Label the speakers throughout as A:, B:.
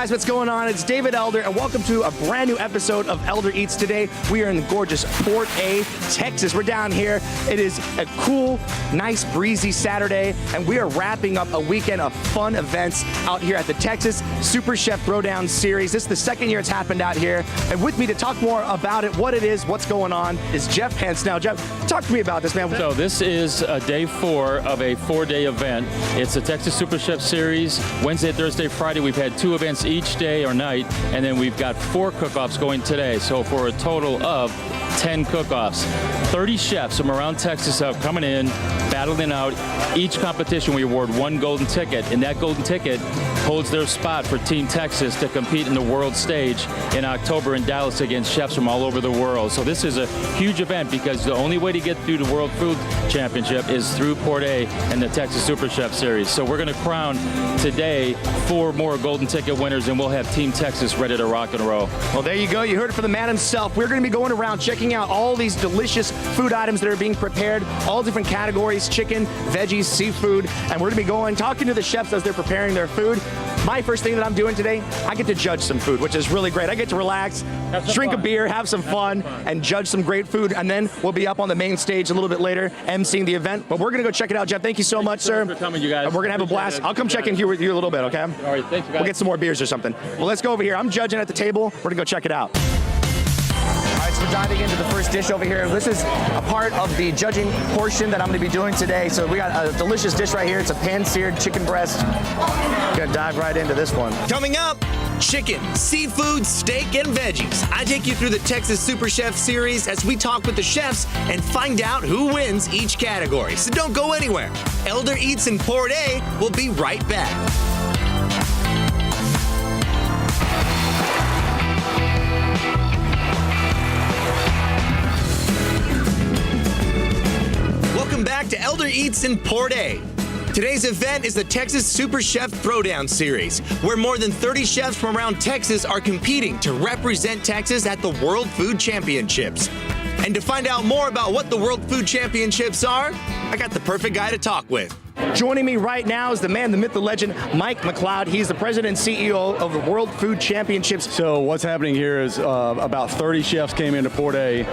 A: guys, what's going on? It's David Elder, and welcome to a brand new episode of Elder Eats. Today, we are in the gorgeous Port A, Texas. We're down here. It is a cool, nice, breezy Saturday, and we are wrapping up a weekend of fun events out here at the Texas Super Chef Throwdown Series. This is the second year it's happened out here, and with me to talk more about it, what it is, what's going on, is Jeff Pence. Now, Jeff, talk to me about this, man.
B: So this is day 4 of a 4-day event. It's the Texas Super Chef Series. Wednesday, Thursday, Friday, we've had 2 events each day or night, and then we've got 4 cook-offs going today. So for a total of 10 cook-offs. 30 chefs from around Texas are coming in, battling out. Each competition, we award 1 golden ticket, and that golden ticket holds their spot for Team Texas to compete in the world stage in October in Dallas against chefs from all over the world. So this is a huge event because the only way to get through the World Food Championship is through Port A and the Texas Super Chef Series. So we're going to crown today 4 more golden ticket winners, and we'll have Team Texas ready to rock and roll.
A: Well, there you go. You heard it from the man himself. We're going to be going around checking out all these delicious food items that are being prepared, all different categories, chicken, veggies, seafood, and we're going to be going, talking to the chefs as they're preparing their food. My first thing that I'm doing today, I get to judge some food, which is really great. I get to relax, drink a beer, have some fun, and judge some great food, and then we'll be up on the main stage a little bit later, emceeing the event. But we're going to go check it out, Jeff. Thank you so much, sir.
B: Thanks for coming, you guys.
A: And we're going to have a blast. I'll come check in here with you a little bit, okay?
B: All right, thanks, guys.
A: We'll get some more beers or something. Well, let's go over here. I'm judging at the table. We're going to go check it out. All right, so we're diving into the first dish over here. This is a part of the judging portion that I'm going to be doing today. So we got a delicious dish right here. It's a pan-seared chicken breast. Going to dive right into this one.
C: Coming up, chicken, seafood, steak, and veggies. I take you through the Texas Super Chef Series as we talk with the chefs and find out who wins each category. So don't go anywhere. Elder Eats in Port A will be right back. Welcome back to Elder Eats in Port A. Today's event is the Texas Super Chef Throwdown Series, where more than 30 chefs from around Texas are competing to represent Texas at the World Food Championships. And to find out more about what the World Food Championships are, I got the perfect guy to talk with.
A: Joining me right now is the man, the myth, the legend, Mike McLeod. He's the president and CEO of the World Food Championships.
D: So what's happening here is about 30 chefs came into Port A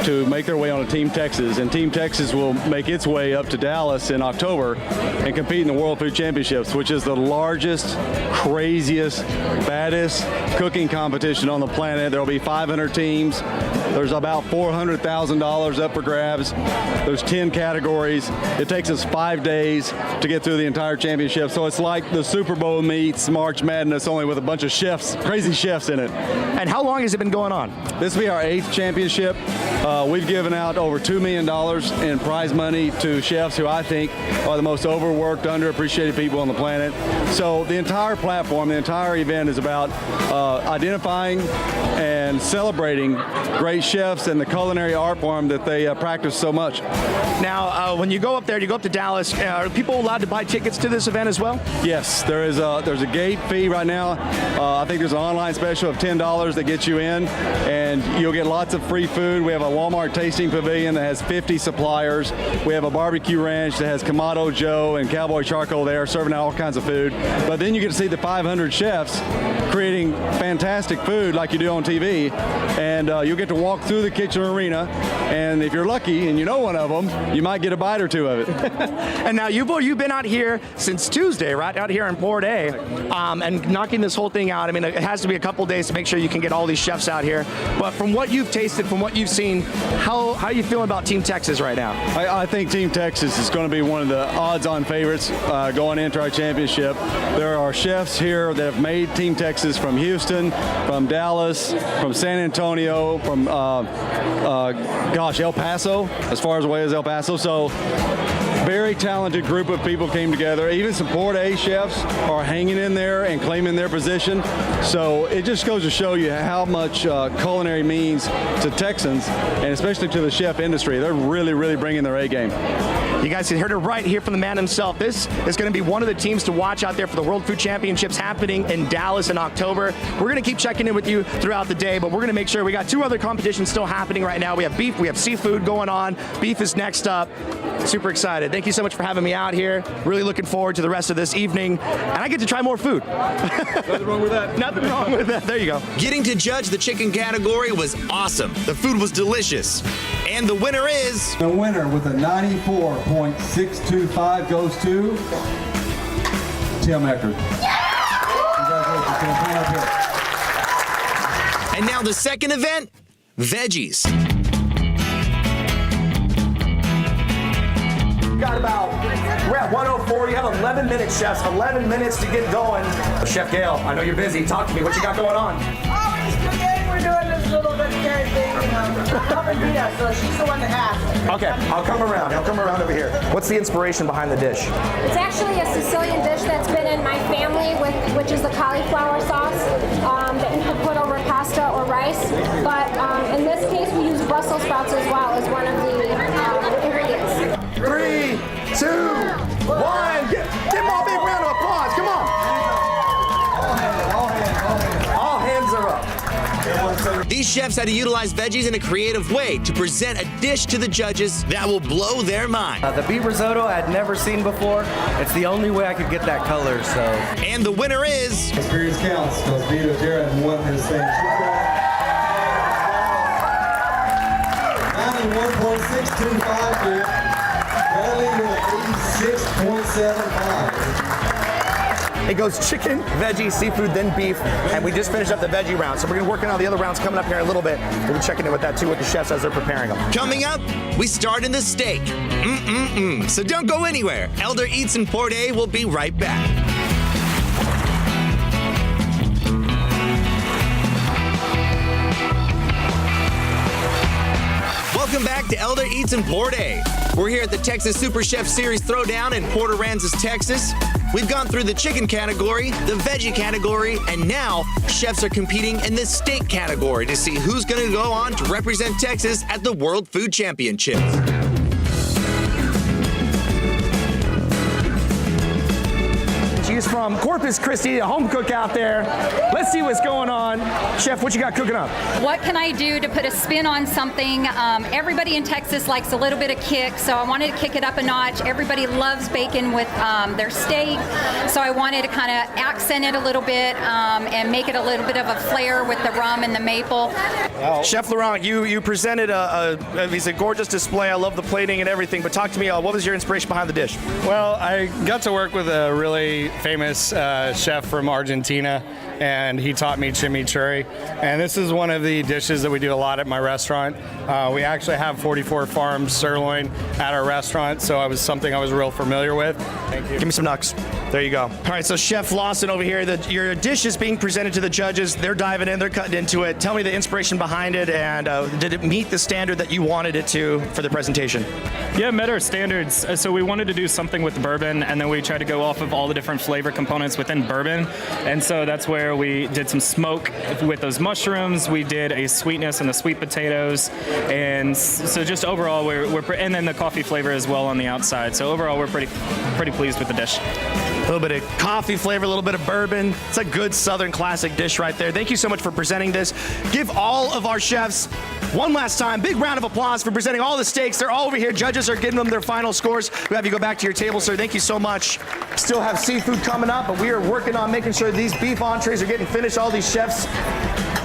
D: to make their way on to Team Texas, and Team Texas will make its way up to Dallas in October and compete in the World Food Championships, which is the largest, craziest, baddest cooking competition on the planet. There will be 500 teams. There's about $400,000 up for grabs. There's 10 categories. It takes us 5 days to get through the entire championship. So it's like the Super Bowl meets March Madness, only with a bunch of chefs, crazy chefs in it.
A: And how long has it been going on?
D: This will be our 8th championship. We've given out over $2 million in prize money to chefs who I think are the most overworked, underappreciated people on the planet. So the entire platform, the entire event is about identifying and celebrating great chefs and the culinary art form that they practice so much.
A: Now, when you go up there, you go up to Dallas, are people allowed to buy tickets to this event as well?
D: Yes, there's a gate fee right now. I think there's an online special of $10 that gets you in, and you'll get lots of free food. We have a Walmart tasting pavilion that has 50 suppliers. We have a barbecue ranch that has Kamado Joe and Cowboy Charcoal there serving out all kinds of food. But then you get to see the 500 chefs creating fantastic food like you do on TV, and you'll get to walk through the kitchen arena, and if you're lucky and you know one of them, you might get a bite or 2 of it.
A: And now you've been out here since Tuesday, right? Out here in Port A, and knocking this whole thing out. I mean, it has to be a couple days to make sure you can get all these chefs out here. But from what you've tasted, from what you've seen, how are you feeling about Team Texas right now?
D: I think Team Texas is going to be one of the odds-on favorites going into our championship. There are chefs here that have made Team Texas from Houston, from Dallas, from San Antonio, from El Paso, as far away as El Paso. So very talented group of people came together. Even some Port A chefs are hanging in there and claiming their position. So it just goes to show you how much culinary means to Texans, and especially to the chef industry. They're really, really bringing their A game.
A: You guys heard it right here from the man himself. This is going to be one of the teams to watch out there for the World Food Championships happening in Dallas in October. We're going to keep checking in with you throughout the day, but we're going to make sure we got 2 other competitions still happening right now. We have beef, we have seafood going on. Beef is next up. Super excited. Thank you so much for having me out here. Really looking forward to the rest of this evening. And I get to try more food.
D: Nothing wrong with that.
A: Nothing wrong with that. There you go.
C: Getting to judge the chicken category was awesome. The food was delicious. And the winner is...
E: The winner with a 94.625 goes to Tim Eckert. Congratulations, Tim. Come on up here.
C: And now the second event, veggies.
A: We're at 104. You have 11 minutes, chefs. 11 minutes to get going. Chef Gail, I know you're busy. Talk to me. What you got going on?
F: Oh, today we're doing this little vegetarian thing, helping Dina, so she's the one that asked.
A: Okay, I'll come around. I'll come around over here. What's the inspiration behind the dish?
G: It's actually a Sicilian dish that's been in my family, which is the cauliflower sauce that you can put over pasta or rice. But in this case, we use Brussels sprouts as well as one of the ingredients.
A: 3, 2, 1. Give them all a big round of applause. Come on. All hands are up.
C: These chefs had to utilize veggies in a creative way to present a dish to the judges that will blow their mind.
H: The beet risotto I'd never seen before. It's the only way I could get that color, so.
C: And the winner is...
E: Experience counts, because Vito Jared won his thing. 91.625 here. Bradley with 86.75.
A: It goes chicken, veggie, seafood, then beef, and we just finished up the veggie round. So we're gonna work on all the other rounds coming up here in a little bit. We'll be checking in with that too with the chefs as they're preparing them.
C: Coming up, we start in the steak. So don't go anywhere. Elder Eats and Porte will be right back. Welcome back to Elder Eats and Porte. We're here at the Texas Super Chef Series Throwdown in Port Aransas, Texas. We've gone through the chicken category, the veggie category, and now chefs are competing in the steak category to see who's going to go on to represent Texas at the World Food Championships.
A: She's from Corpus Christi, a home cook out there. Let's see what's going on. Chef, what you got cooking up?
I: What can I do to put a spin on something? Everybody in Texas likes a little bit of kick, so I wanted to kick it up a notch. Everybody loves bacon with their steak, so I wanted to kind of accent it a little bit and make it a little bit of a flair with the rum and the maple.
A: Chef Laurent, you presented a gorgeous display. I love the plating and everything, but talk to me, what was your inspiration behind the dish?
J: Well, I got to work with a really famous chef from Argentina, and he taught me chimichurri. And this is one of the dishes that we do a lot at my restaurant. We actually have 44 farms sirloin at our restaurant, so it was something I was real familiar with. Thank you.
A: Give me some knucks. There you go. All right, so Chef Lawson over here, your dish is being presented to the judges. They're diving in, they're cutting into it. Tell me the inspiration behind it, and did it meet the standard that you wanted it to for the presentation?
K: Yeah, it met our standards. So we wanted to do something with bourbon, and then we tried to go off of all the different flavor components within bourbon. And so that's where we did some smoke with those mushrooms. We did a sweetness and the sweet potatoes. And so just overall, and then the coffee flavor as well on the outside. So overall, we're pretty pleased with the dish.
A: A little bit of coffee flavor, a little bit of bourbon. It's a good Southern classic dish right there. Thank you so much for presenting this. Give all of our chefs one last time, big round of applause for presenting all the steaks. They're all over here. Judges are giving them their final scores. We have you go back to your table, sir. Thank you so much. Still have seafood coming up, but we are working on making sure these beef entrees are getting finished, all these chefs.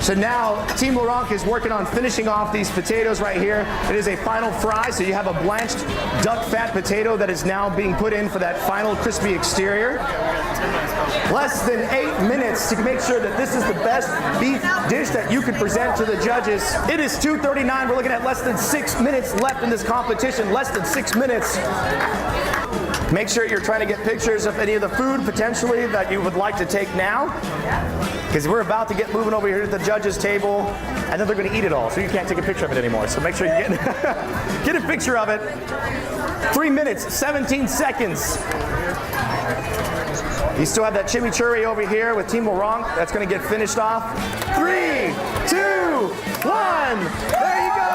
A: So now Team Laurent is working on finishing off these potatoes right here. It is a final fry, so you have a blanched duck fat potato that is now being put in for that final crispy exterior. Less than 8 minutes to make sure that this is the best beef dish that you can present to the judges. It is 2:39. We're looking at less than 6 minutes left in this competition. Less than 6 minutes. Make sure you're trying to get pictures of any of the food potentially that you would like to take now, because we're about to get moving over here to the judges' table, and then they're going to eat it all, so you can't take a picture of it anymore. So make sure you get a picture of it. 3 minutes, 17 seconds. You still have that chimichurri over here with Team Laurent. That's going to get finished off. 3, 2, 1. There you go.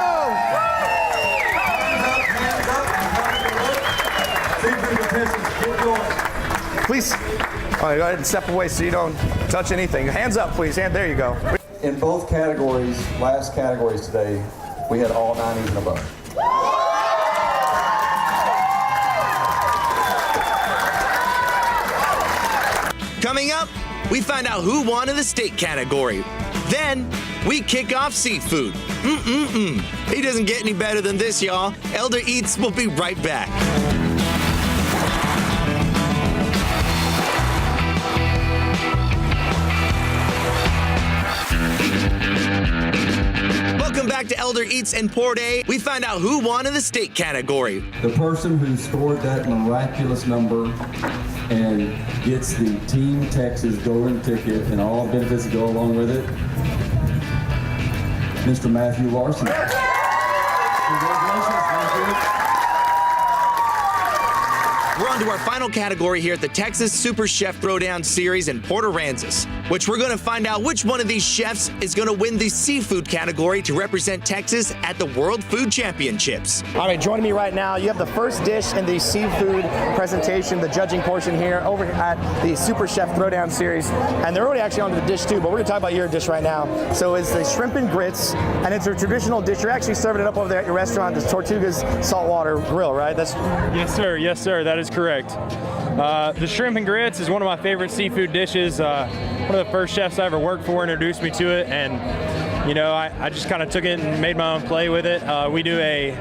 A: Please, go ahead and step away so you don't touch anything. Hands up, please. There you go.
E: In both categories, last categories today, we had all 90s and above.
C: we find out who won in the steak category. Then, we kick off seafood. It doesn't get any better than this, y'all. Elder Eats will be right back. Welcome back to Elder Eats and Pour Day. We find out who won in the steak category.
E: The person who scored that miraculous number and gets the Team Texas golden ticket and all benefits that go along with it, Mr. Matthew Larson. Congratulations, Matthew.
C: We're on to our final category here at the Texas Super Chef Throwdown Series in Port Aransas, which we're going to find out which one of these chefs is going to win the seafood category to represent Texas at the World Food Championships.
A: All right, joining me right now, you have the first dish in the seafood presentation, the judging portion here over at the Super Chef Throwdown Series. And they're already actually on to the dish too, but we're going to talk about your dish right now. So it's the shrimp and grits, and it's a traditional dish. You're actually serving it up over there at your restaurant, the Tortuga's Saltwater Grill, right?
L: Yes, sir. Yes, sir. That is correct. The shrimp and grits is one of my favorite seafood dishes. One of the first chefs I ever worked for introduced me to it, and you know, I just kind of took it and made my own play with it. We do a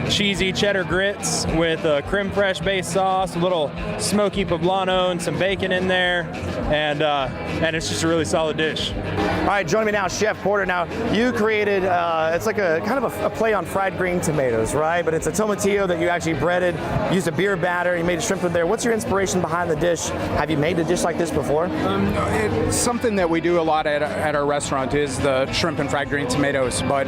L: cheesy cheddar grits with a creme fraiche based sauce, a little smoky poblano, and some bacon in there, and it's just a really solid dish.
A: All right, joining me now, Chef Porter. Now, you created, it's like a kind of a play on fried green tomatoes, right? But it's a tomatillo that you actually breaded, used a beer batter, you made a shrimp in there. What's your inspiration behind the dish? Have you made a dish like this before?
M: It's something that we do a lot at our restaurant is the shrimp and fried green tomatoes. But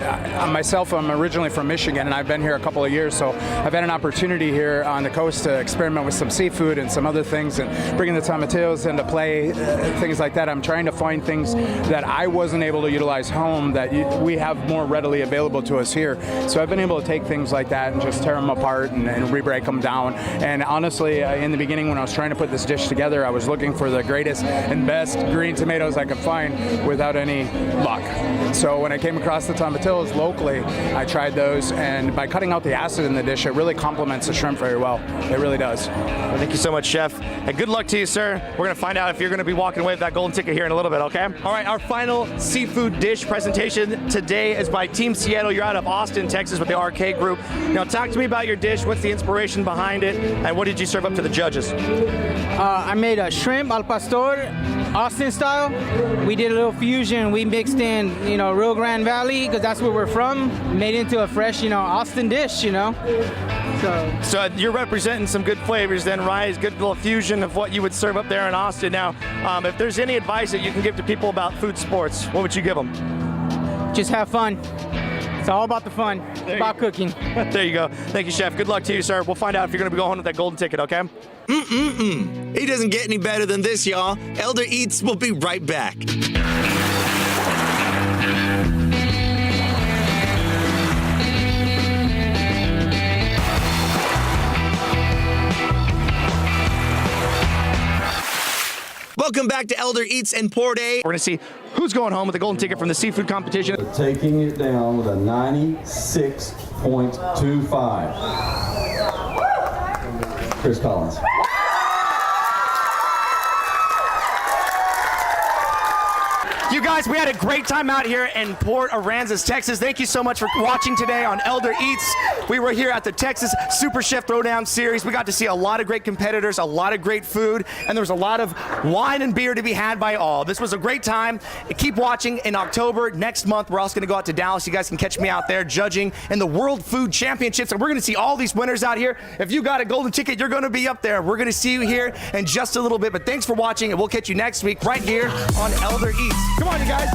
M: myself, I'm originally from Michigan, and I've been here a couple of years, so I've had an opportunity here on the coast to experiment with some seafood and some other things, and bringing the tomatillos into play, things like that. I'm trying to find things that I wasn't able to utilize home that we have more readily available to us here. So I've been able to take things like that and just tear them apart and re-break them down. And honestly, in the beginning when I was trying to put this dish together, I was looking for the greatest and best green tomatoes I could find without any luck. So when I came across the tomatillos locally, I tried those, and by cutting out the acid in the dish, it really complements the shrimp very well. It really does.
A: Well, thank you so much, Chef. And good luck to you, sir. We're going to find out if you're going to be walking away with that golden ticket here in a little bit, okay? All right, our final seafood dish presentation today is by Team Seattle. You're out of Austin, Texas with the RK Group. Now, talk to me about your dish. What's the inspiration behind it, and what did you serve up to the judges?
N: I made a shrimp al pastor, Austin style. We did a little fusion. We mixed in, Rio Grande Valley, because that's where we're from. Made it into a fresh, Austin dish,
A: So you're representing some good flavors then, right? Good little fusion of what you would serve up there in Austin. Now, if there's any advice that you can give to people about food sports, what would you give them?
N: Just have fun. It's all about the fun. It's about cooking.
A: There you go. Thank you, Chef. Good luck to you, sir. We'll find out if you're going to be going with that golden ticket, okay?
C: It doesn't get any better than this, y'all. Elder Eats will be right back. Welcome back to Elder Eats and Pour Day.
A: We're going to see who's going home with the golden ticket from the seafood competition.
E: Taking it down with a 96.25. Chris Collins.
A: You guys, we had a great time out here in Port Aransas, Texas. Thank you so much for watching today on Elder Eats. We were here at the Texas Super Chef Throwdown Series. We got to see a lot of great competitors, a lot of great food, and there was a lot of wine and beer to be had by all. This was a great time. Keep watching in October. Next month, we're also going to go out to Dallas. You guys can catch me out there judging in the World Food Championships, and we're going to see all these winners out here. If you got a golden ticket, you're going to be up there. We're going to see you here in just a little bit, but thanks for watching, and we'll catch you next week right here on Elder Eats. Come on, you guys.